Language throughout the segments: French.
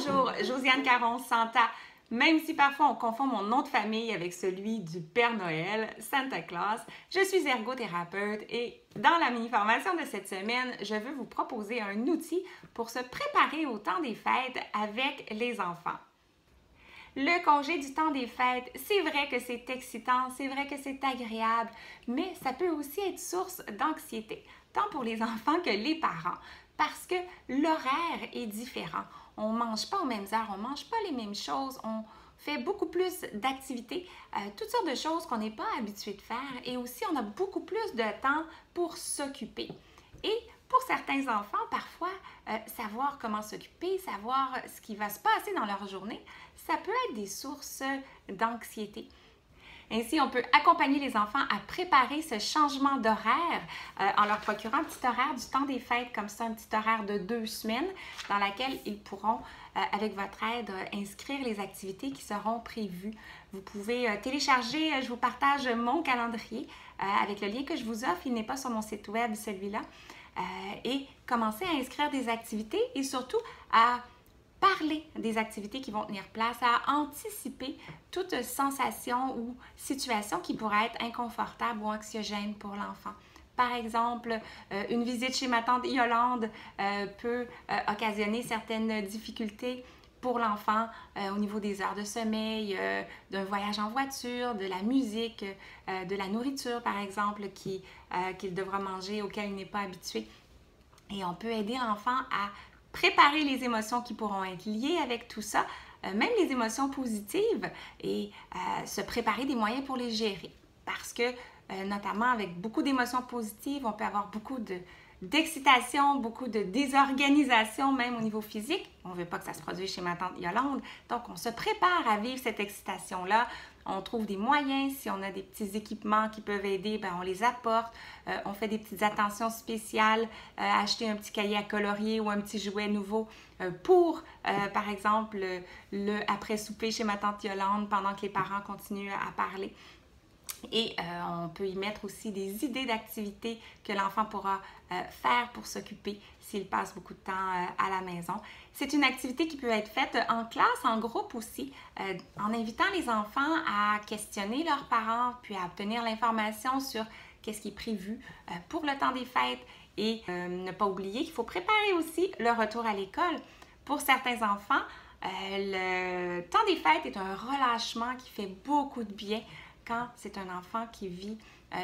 Bonjour, Josiane Caron-Santa. Même si parfois on confond mon nom de famille avec celui du Père Noël, Santa Claus, je suis ergothérapeute et dans la mini-formation de cette semaine, je veux vous proposer un outil pour se préparer au temps des fêtes avec les enfants. Le congé du temps des fêtes, c'est vrai que c'est excitant, c'est vrai que c'est agréable, mais ça peut aussi être source d'anxiété, tant pour les enfants que les parents, parce que l'horaire est différent. On ne mange pas aux mêmes heures, on ne mange pas les mêmes choses, on fait beaucoup plus d'activités, toutes sortes de choses qu'on n'est pas habitué de faire, et aussi on a beaucoup plus de temps pour s'occuper. Et pour certains enfants, parfois, savoir comment s'occuper, savoir ce qui va se passer dans leur journée, ça peut être des sources d'anxiété. Ainsi, on peut accompagner les enfants à préparer ce changement d'horaire en leur procurant un petit horaire du temps des fêtes, comme ça, un petit horaire de 2 semaines dans laquelle ils pourront, avec votre aide, inscrire les activités qui seront prévues. Vous pouvez télécharger, je vous partage mon calendrier avec le lien que je vous offre. Il n'est pas sur mon site web, celui-là. Et commencer à inscrire des activités et surtout à parler des activités qui vont tenir place, à anticiper toute sensation ou situation qui pourrait être inconfortable ou anxiogène pour l'enfant. Par exemple, une visite chez ma tante Yolande peut occasionner certaines difficultés pour l'enfant au niveau des heures de sommeil, d'un voyage en voiture, de la musique, de la nourriture par exemple qu'il devra manger auquel il n'est pas habitué. Et on peut aider l'enfant à préparer les émotions qui pourront être liées avec tout ça, même les émotions positives, et se préparer des moyens pour les gérer. Parce que, notamment avec beaucoup d'émotions positives, on peut avoir beaucoup d'excitation, beaucoup de désorganisation, même au niveau physique. On ne veut pas que ça se produise chez ma tante Yolande. Donc, on se prépare à vivre cette excitation-là. On trouve des moyens. Si on a des petits équipements qui peuvent aider, ben on les apporte. On fait des petites attentions spéciales, acheter un petit cahier à colorier ou un petit jouet nouveau pour, par exemple, le après-souper chez ma tante Yolande pendant que les parents continuent à parler. Et on peut y mettre aussi des idées d'activités que l'enfant pourra faire pour s'occuper s'il passe beaucoup de temps à la maison. C'est une activité qui peut être faite en classe, en groupe aussi, en invitant les enfants à questionner leurs parents, puis à obtenir l'information sur qu'est-ce qui est prévu pour le temps des fêtes et ne pas oublier qu'il faut préparer aussi le retour à l'école. Pour certains enfants, le temps des fêtes est un relâchement qui fait beaucoup de bien quand c'est un enfant qui vit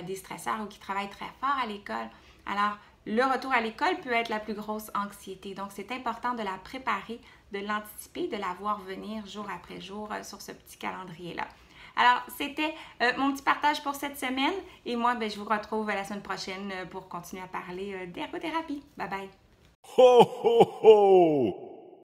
des stresseurs ou qui travaille très fort à l'école. Alors, le retour à l'école peut être la plus grosse anxiété. Donc, c'est important de la préparer, de l'anticiper, de la voir venir jour après jour sur ce petit calendrier-là. Alors, c'était mon petit partage pour cette semaine. Et moi, je vous retrouve la semaine prochaine pour continuer à parler d'ergothérapie. Bye bye! Ho, ho, ho!